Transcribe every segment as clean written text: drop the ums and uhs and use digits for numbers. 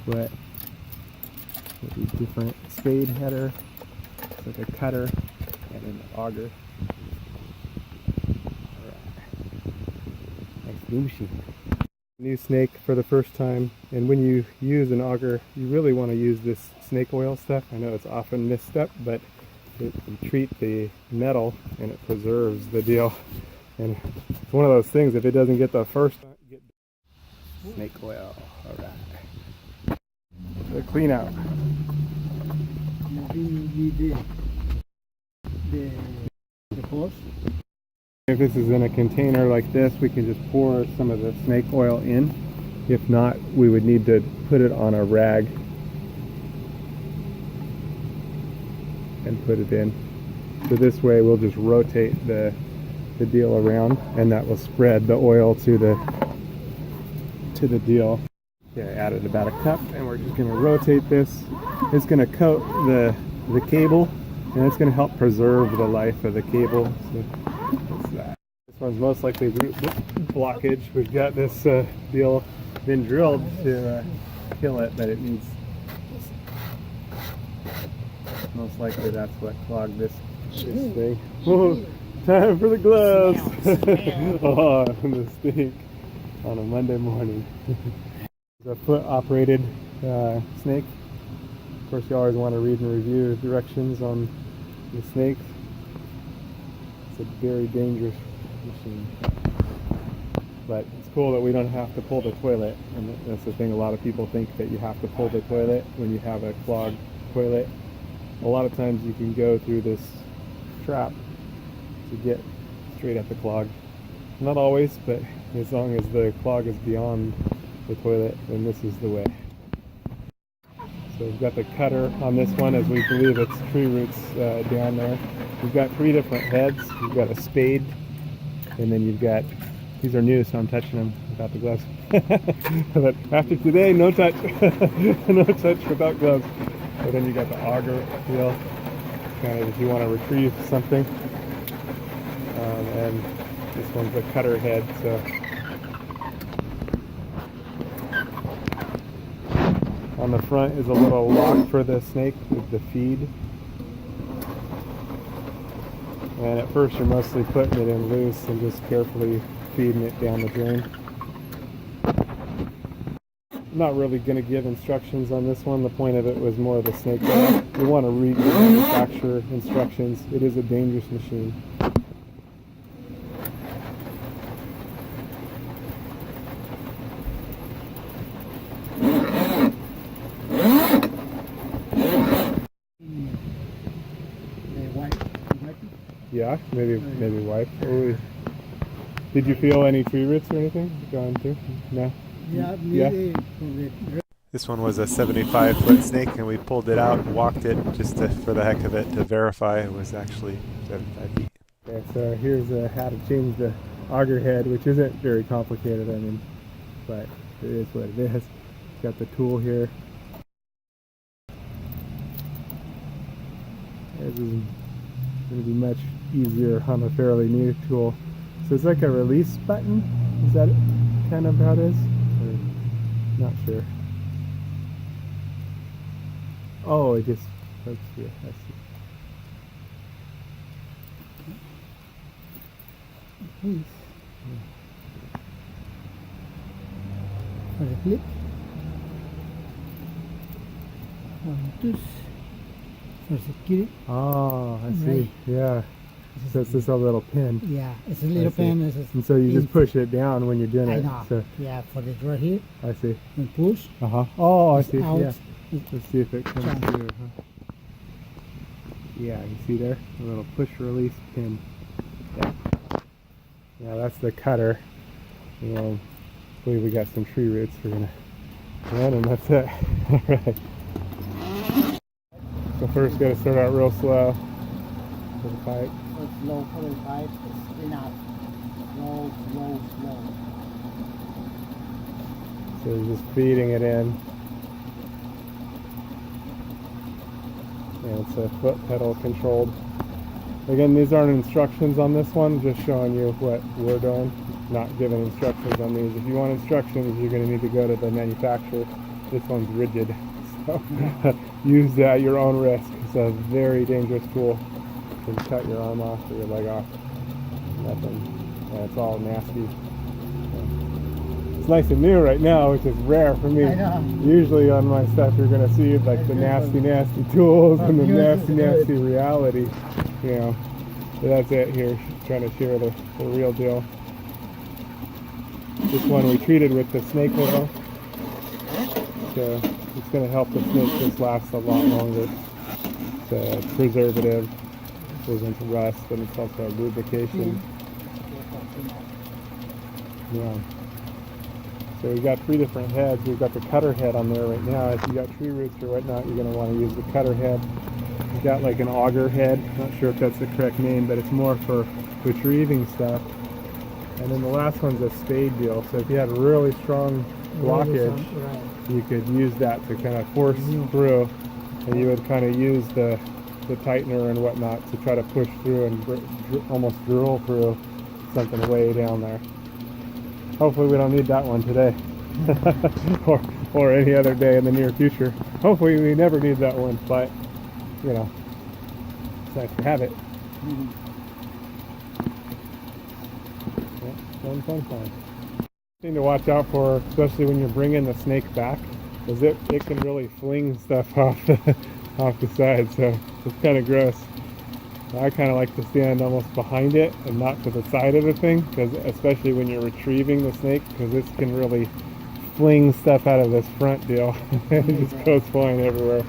what these different spade header. It's like a cutter and an auger. Nice new machine. New snake for the first time, and when you use an auger, you really want to use this snake oil stuff. I know it's often misstep, but you treat the metal and it preserves the deal. And it's one of those things, if it doesn't get the first snake oil. All right. The clean out. If this is in a container like this, we can just pour some of the snake oil in. If not, we would need to put it on a rag and put it in. So this way we'll just rotate the deal around, and that will spread the oil to the deal. Yeah, I added about a cup, and we're just going to rotate this. It's going to coat the cable, and it's going to help preserve the life of the cable. So that's that. This one's most likely root blockage. We've got this deal been drilled to kill it, but it needs, most likely that's what clogged this thing. Whoa, time for the gloves. Oh, the stink on a Monday morning. It's a foot operated snake. Of course, you always want to read and review directions on the snakes. It's a very dangerous machine. But it's cool that we don't have to pull the toilet, and that's the thing. A lot of people think that you have to pull the toilet when you have a clogged toilet. A lot of times you can go through this trap to get straight at the clog. Not always, but as long as the clog is beyond the toilet, then this is the way. So we've got the cutter on this one, as we believe it's tree roots down there. We've got 3 different heads. You've got a spade, and then you've got, these are new, so I'm touching them without the gloves. But after today, no touch. No touch without gloves. So then you got the auger wheel, kind of if you want to retrieve something. And this one's the cutter head. So on the front is a little lock for the snake with the feed. And at first you're mostly putting it in loose and just carefully feeding it down the drain. I'm not really going to give instructions on this one. The point of it was more of the snake oil. You want to read the manufacturer instructions. It is a dangerous machine. Yeah, maybe wipe. Oh, did you feel any tree roots or anything going through? No? Yeah. This one was a 75-foot snake, and we pulled it out and walked it just for the heck of it to verify it was actually 75 feet. Okay, so here's how to change the auger head, which isn't very complicated, I mean, but it is what it is. Got the tool here. This is going to be much easier on a fairly new tool. So it's like a release button. Is that kind of how it is? Or not sure. Oh, it just hooks here. I see. For the clip. For security. Oh, I see. Right. Yeah. So it's just a little pin. Yeah, it's a little pin. And so you just push it down when you're doing it. I know. So yeah, for the drawer here. I see. And push. Oh, I see. Out. Yeah. Let's see if it comes through. Yeah, you see there? A little push release pin. Yeah. Yeah, that's the cutter. And I believe we got some tree roots we're going to run, and that's it. All right. So first, got to start out real slow for the pipe. Slow for the pipe. Spin out. Slow, slow, slow. So you're just feeding it in. And it's a foot pedal controlled. Again, these aren't instructions on this one, just showing you what we're doing. Not giving instructions on these. If you want instructions, you're going to need to go to the manufacturer This one's rigid. So use that at your own risk. It's a very dangerous tool. You can cut your arm off or your leg off. Nothing. And it's all nasty. It's nice and new right now, which is rare for me. I know. Usually on my stuff you're going to see like the nasty tools and the nasty reality. You know. So that's it here, trying to share the real deal. This one we treated with the snake oil. So it's going to help the snake just last a lot longer. It's a preservative, goes into rust, and it's also a lubrication. Yeah. So we've got 3 different heads. We've got the cutter head on there right now. If you got tree roots or whatnot, you're going to want to use the cutter head. We've got like an auger head. Not sure if that's the correct name, but it's more for retrieving stuff. And then the last one's a spade deal. So if you had really strong blockage, you could use that to kind of force through, and you would kind of use the tightener and whatnot to try to push through and almost drill through something way down there. Hopefully we don't need that one today or any other day in the near future. Hopefully we never need that one, but you know, it's nice to have it. Yeah, fun. Thing to watch out for, especially when you're bringing the snake back, is it can really fling stuff off the side, so it's kind of gross. I kind of like to stand almost behind it and not to the side of the thing, because especially when you're retrieving the snake, because this can really fling stuff out of this front deal. It just goes flying everywhere.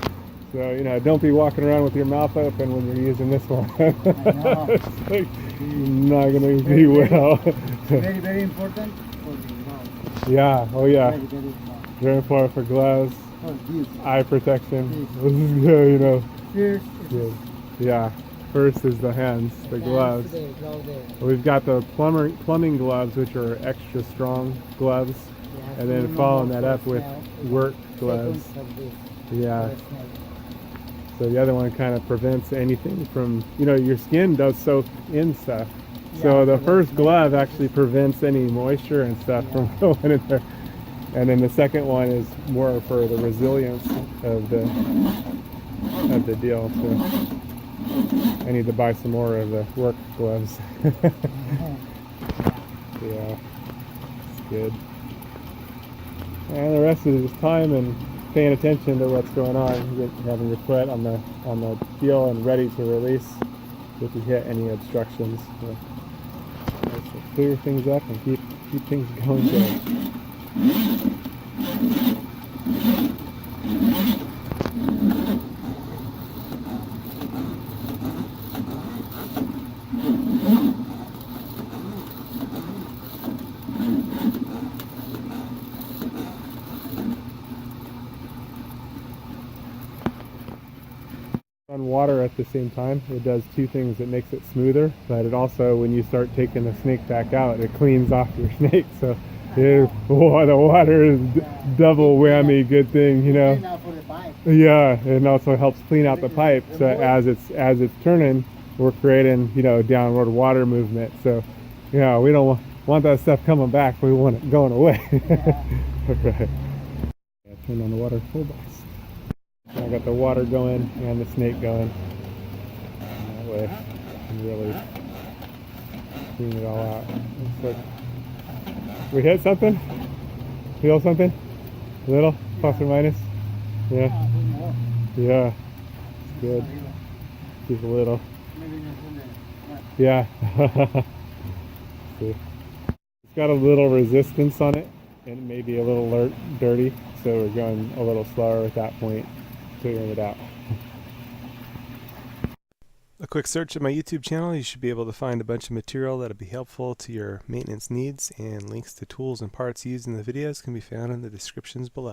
So, you know, don't be walking around with your mouth open when you're using this one. It's like, not going to be well. Very, very important for the gloves. Yeah, oh yeah. Very, very important. Very important for gloves, For this. eye protection. This is good, you know. First, Good. Yeah, first is the hands, the gloves. We've got the plumbing gloves, which are extra strong gloves, and then following that up with work gloves. Yeah. So the other one kind of prevents anything from, you know, your skin does soak in stuff. So the first glove actually prevents any moisture and stuff from going in there. And then the second one is more for the resilience of the deal. So I need to buy some more of the work gloves. Yeah, it's good. And the rest is just time and paying attention to what's going on, having your foot on the deal and ready to release if you hit any obstructions. So clear things up and keep things going good. On water at the same time, it does 2 things. It makes it smoother, but it also, when you start taking the snake back out, it cleans off your snake. So the water is double whammy good thing, you know. Yeah, and also helps clean out the pipe. So as it's turning, we're creating, you know, downward water movement. So, you know, we don't want that stuff coming back. We want it going away. Okay. Turn on the water full blast. I got the water going and the snake going. And that way I can really clean it all out. Looks like we hit something? Feel something? A little? Plus or minus? Yeah. Yeah. It's good. Just a little. Yeah. See. It's got a little resistance on it and it may be a little dirty, so we're going a little slower at that point, clearing it out. A quick search of my YouTube channel, you should be able to find a bunch of material that'll be helpful to your maintenance needs, and links to tools and parts used in the videos can be found in the descriptions below.